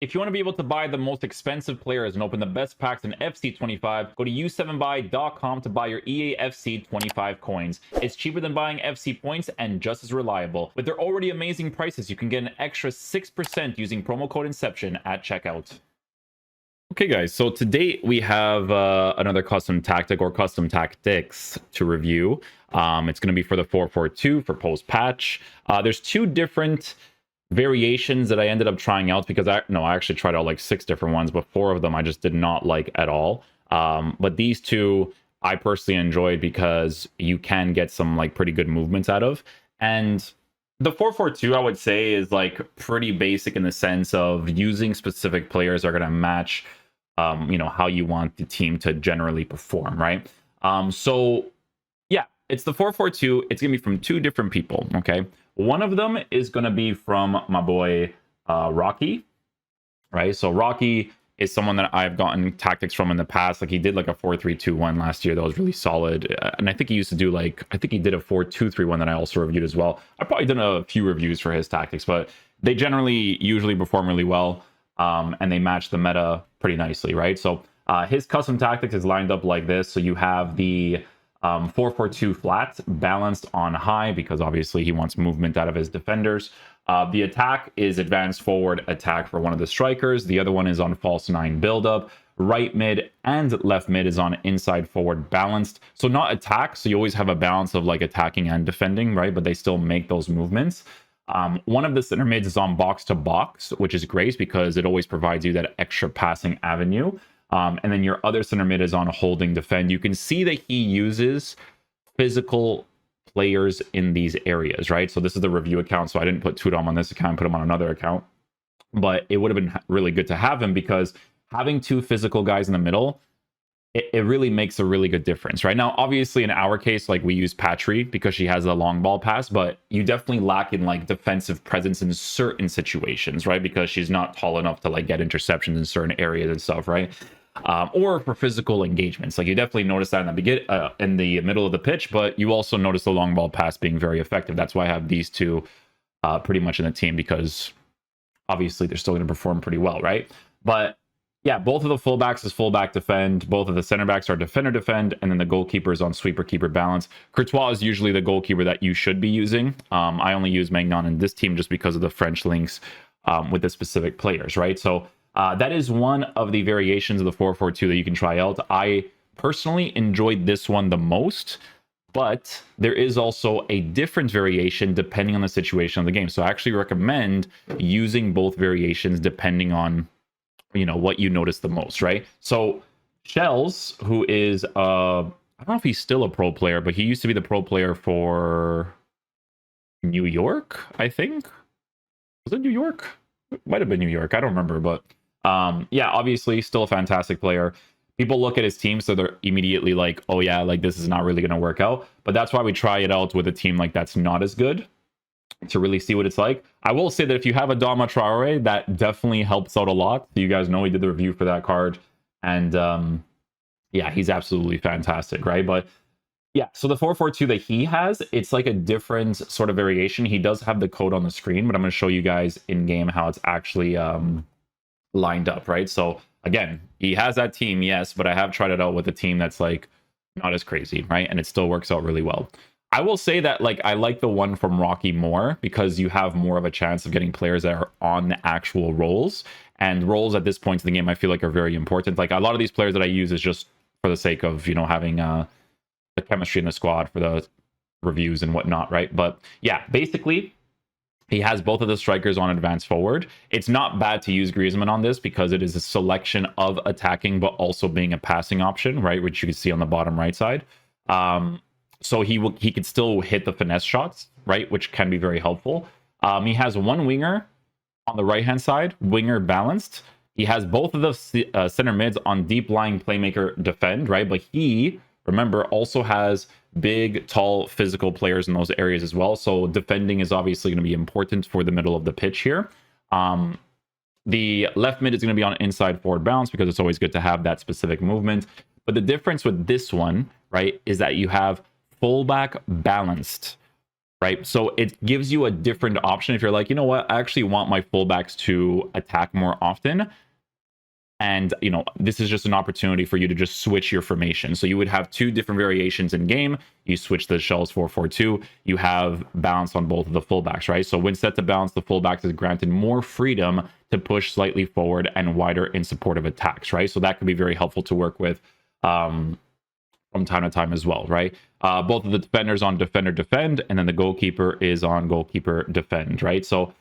If you want to be able to buy the most expensive players and open the best packs in FC25, go to u7buy.com to buy your EA FC25 coins. It's cheaper than buying FC points and just as reliable. With their already amazing prices, you can get an extra 6% using promo code Inception at checkout. Okay, guys, so today we have another custom tactic or custom tactics to review. It's going to be for the 442 for post-patch. There's two different variations that I ended up trying out because I actually tried out like 6 different ones, but 4 of them I just did not like at all. But these two I personally enjoyed because you can get some like pretty good movements out of. And the 442 I would say is like pretty basic in the sense of using specific players are going to match how you want the team to generally perform, right? So yeah, it's the 442. It's gonna be from 2 different people. Okay, one of them is gonna be from my boy Rocky, right? So Rocky is someone that I've gotten tactics from in the past. Like he did like a 4-3-2-1 last year that was really solid, and I think he used to do I think he did a 4-2-3-1 that I also reviewed as well. I probably done a few reviews for his tactics, but they usually perform really well, and they match the meta pretty nicely, right? So his custom tactics is lined up like this. So you have the 4-4-2 flat balanced on high because obviously he wants movement out of his defenders. The attack is advanced forward attack for one of the strikers. The other one is on false 9 buildup. Right mid and left mid is on inside forward balanced. So not attack. So you always have a balance of like attacking and defending, right? But they still make those movements. One of the center mids is on box to box, which is great because it always provides you that extra passing avenue. And then your other center mid is on holding defend. You can see that he uses physical players in these areas, right? So this is the review account. So I didn't put Tudom on this account, put him on another account. But it would have been really good to have him because having 2 physical guys in the middle, it really makes a really good difference, right? Now, obviously, in our case, like we use Patry because she has a long ball pass, but you definitely lack in like defensive presence in certain situations, right? Because she's not tall enough to like get interceptions in certain areas and stuff, right? Or for physical engagements. Like you definitely notice that in the middle of the pitch, but you also notice the long ball pass being very effective. That's why I have these 2 pretty much in the team because obviously they're still going to perform pretty well, right? But yeah, both of the fullbacks is fullback defend. Both of the center backs are defender defend, and then the goalkeeper is on sweeper keeper balance. Courtois is usually the goalkeeper that you should be using. I only use Magnon in this team just because of the French links with the specific players, right? So that is one of the variations of the 4-4-2 that you can try out. I personally enjoyed this one the most, but there is also a different variation depending on the situation of the game. So I actually recommend using both variations depending on what you notice the most, right? So Shells, who is I don't know if he's still a pro player, but he used to be the pro player for New York, I think. Was it New York? It might have been New York. I don't remember, but yeah, obviously still a fantastic player. People look at his team, so they're immediately like, oh yeah, like this is not really going to work out. But that's why we try it out with a team like that's not as good to really see what it's like. I will say that if you have a Dama Traore, that definitely helps out a lot. You guys know we did the review for that card, and yeah, he's absolutely fantastic, right? But yeah, so the 4-4-2 that he has, it's like a different sort of variation. He does have the code on the screen, but I'm going to show you guys in game how it's actually lined up, right? So again, he has that team, yes, but I have tried it out with a team that's like not as crazy, right? And it still works out really well. I will say that like I like the one from Rocky more because you have more of a chance of getting players that are on the actual roles, and roles at this point in the game I feel like are very important. Like a lot of these players that I use is just for the sake of having the chemistry in the squad for the reviews and whatnot, right? But yeah, basically he has both of the strikers on advance forward. It's not bad to use Griezmann on this because it is a selection of attacking but also being a passing option, right? Which you can see on the bottom right side. So he could still hit the finesse shots, right? Which can be very helpful. He has one winger on the right-hand side, winger balanced. He has both of the center mids on deep lying playmaker defend, right? But he, remember, also has big, tall, physical players in those areas as well. So defending is obviously going to be important for the middle of the pitch here. The left mid is going to be on inside forward balance because it's always good to have that specific movement. But the difference with this one, right, is that you have fullback balanced right? So it gives you a different option if you're like, you know what, I actually want my fullbacks to attack more often. And, you know, this is just an opportunity for you to just switch your formation. So you would have two different variations in game. You switch the shells 4-4-2. You have balance on both of the fullbacks, right? So when set to balance, the fullbacks is granted more freedom to push slightly forward and wider in support of attacks, right? So that could be very helpful to work with from time to time as well, right? Both of the defenders on defender defend, and then the goalkeeper is on goalkeeper defend, right? So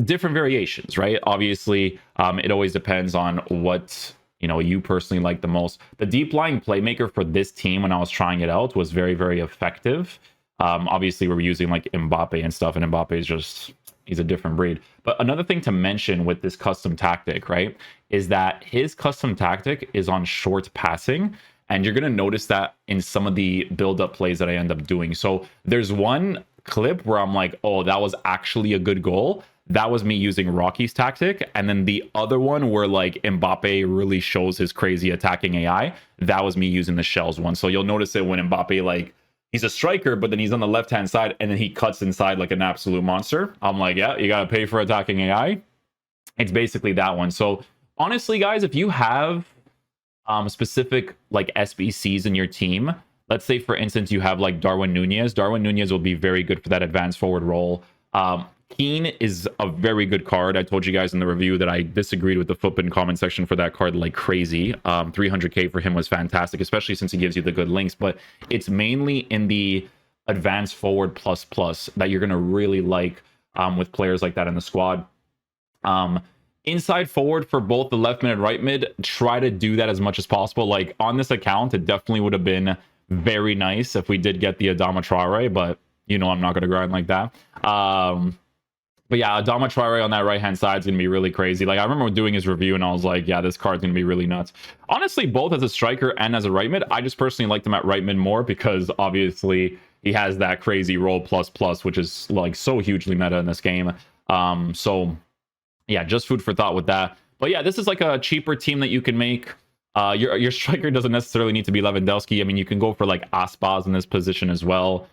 different variations, right? Obviously, it always depends on what you personally like the most. The deep lying playmaker for this team, when I was trying it out, was very, very effective. Obviously, we're using like Mbappe and stuff, and Mbappe is just, he's a different breed. But another thing to mention with this custom tactic, right, is that his custom tactic is on short passing. And you're going to notice that in some of the build-up plays that I end up doing. So there's one clip where I'm like, oh, that was actually a good goal. That was me using Rocky's tactic. And then the other one where like Mbappe really shows his crazy attacking AI, that was me using the shells one. So you'll notice it when Mbappe, like, he's a striker, but then he's on the left-hand side and then he cuts inside like an absolute monster. I'm like, yeah, you got to pay for attacking AI. It's basically that one. So honestly, guys, if you have specific like SBCs in your team, let's say for instance you have like Darwin Nunez will be very good for that advanced forward role. Keane is a very good card. I told you guys in the review that I disagreed with the footbin comment section for that card like crazy. 300k for him was fantastic, especially since he gives you the good links, but it's mainly in the advanced forward plus that you're going to really like with players like that in the squad. Inside forward for both the left mid and right mid, try to do that as much as possible. Like on this account, it definitely would have been very nice if we did get the Adama Traore, but I'm not going to grind like that. But yeah, Adama Traore on that right-hand side is going to be really crazy. Like I remember doing his review and I was like, yeah, this card's going to be really nuts. Honestly, both as a striker and as a right mid, I just personally liked him at right mid more because obviously he has that crazy roll plus, which is like so hugely meta in this game. So yeah, just food for thought with that. But yeah, this is like a cheaper team that you can make. Your striker doesn't necessarily need to be Lewandowski. I mean, you can go for like Aspas in this position as well.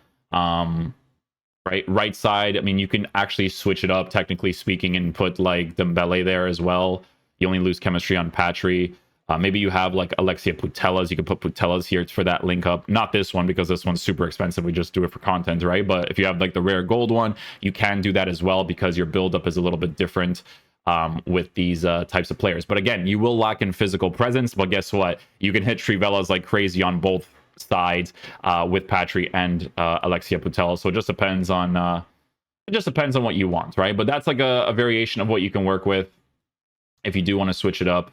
Right side, I mean, you can actually switch it up, technically speaking, and put like Dembele there as well. You only lose chemistry on Patry. Maybe you have like Alexia Putellas. You can put Putellas here for that link up. Not this one, because this one's super expensive. We just do it for content, right? But if you have like the rare gold one, you can do that as well because your buildup is a little bit different with these types of players. But again, you will lack in physical presence. But guess what? You can hit Trivelas like crazy on both sides with Patry and Alexia Putella. So it just depends on what you want, right? But that's like a variation of what you can work with if you do want to switch it up.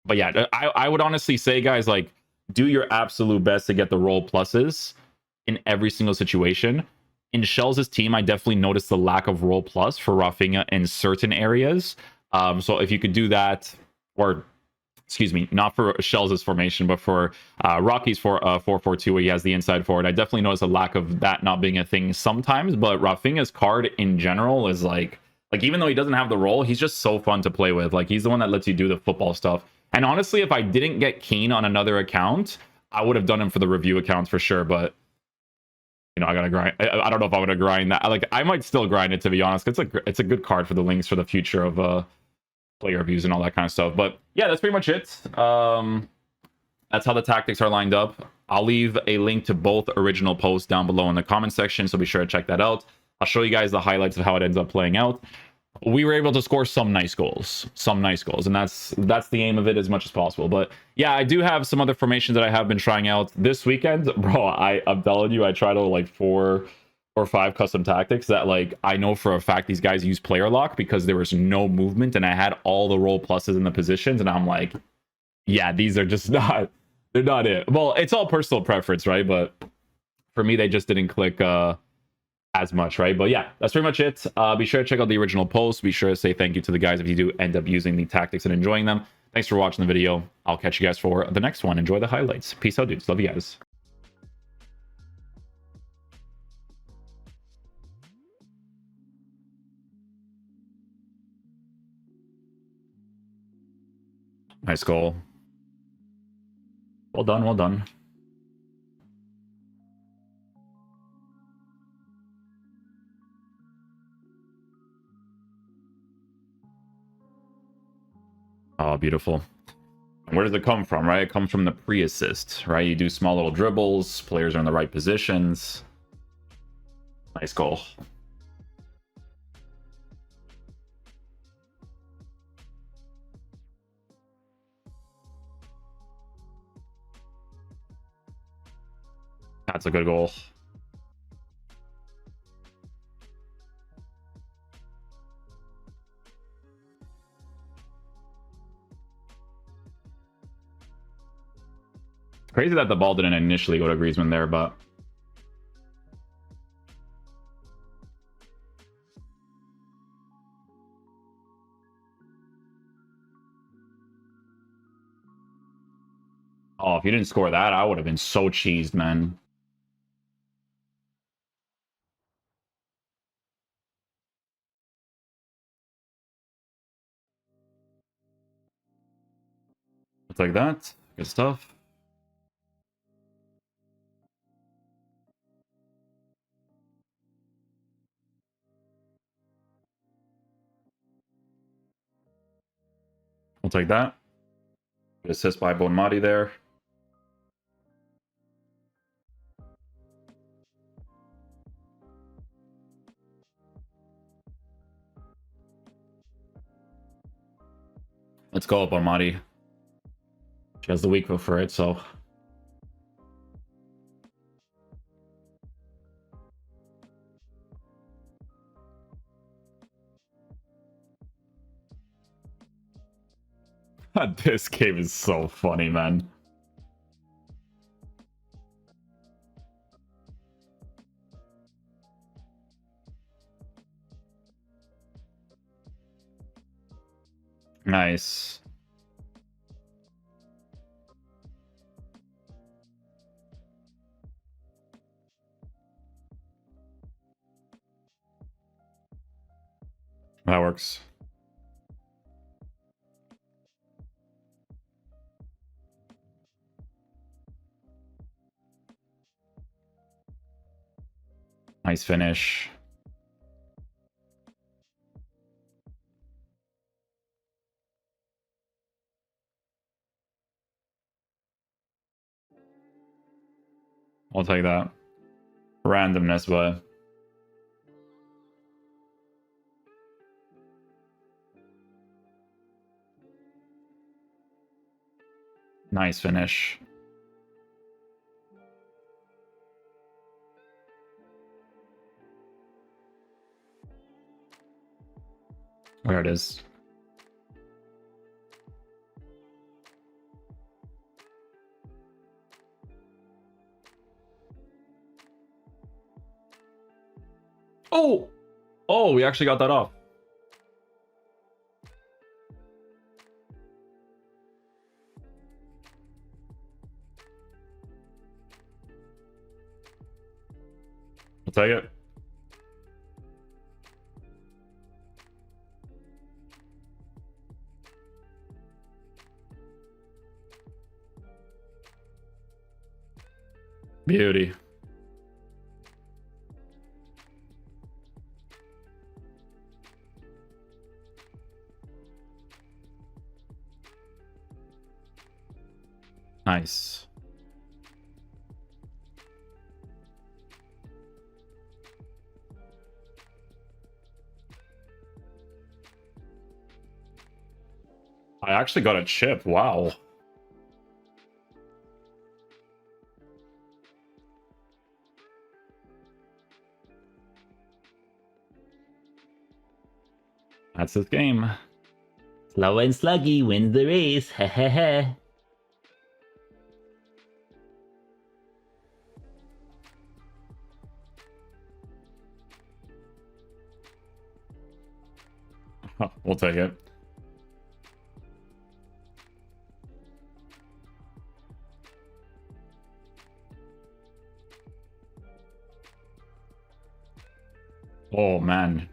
But yeah, I would honestly say, guys, like, do your absolute best to get the roll pluses in every single situation. In Shells' team, I definitely noticed the lack of roll plus for Rafinha in certain areas. So if you could do that, or excuse me, not for Shells' formation, but for Rocky's 4-4-2, where he has the inside forward, I definitely noticed a lack of that not being a thing sometimes. But Rafinha's card in general is like even though he doesn't have the role, he's just so fun to play with. Like, he's the one that lets you do the football stuff. And honestly, if I didn't get Keane on another account, I would have done him for the review accounts for sure. But I gotta grind. I don't know if I would have grind that. Like, I might still grind it, to be honest. It's a good card for the links for the future of player reviews and all that kind of stuff. But yeah, that's pretty much it. That's how the tactics are lined up. I'll leave a link to both original posts down below in the comment section, so be sure to check that out. I'll show you guys the highlights of how it ends up playing out. We were able to score some nice goals, and that's the aim of it as much as possible. But yeah, I do have some other formations that I have been trying out this weekend. Bro, I'm telling you, I tried out like 4 or 5 custom tactics that, like, I know for a fact these guys use player lock because there was no movement and I had all the roll pluses in the positions, and I'm like, yeah, these are just they're not it. Well, it's all personal preference, right? But for me, they just didn't click as much, right? But yeah, that's pretty much it. Be sure to check out the original post. Be sure to say thank you to the guys if you do end up using the tactics and enjoying them. Thanks for watching the video. I'll catch you guys for the next one. Enjoy the highlights. Peace out, dudes. Love you guys. Nice goal. Well done, well done. Oh, beautiful. Where does it come from, right? It comes from the pre-assist, right? You do small little dribbles, players are in the right positions. Nice goal. That's a good goal. Crazy that the ball didn't initially go to Griezmann there, but oh, if you didn't score that, I would have been so cheesed, man. It's like that. Good stuff. I'll take that. Good assist by Bonmati there. Let's go, Bonmati. She has the weak foot for it, so. This game is so funny, man. Nice. That works. Nice finish. I'll take that. Randomness, but nice finish. There it is. Oh! Oh, we actually got that off. I'll take it. Beauty. Nice. I actually got a chip. Wow. That's this game. Slow and sluggy wins the race. Hehehe. We'll take it. Oh man,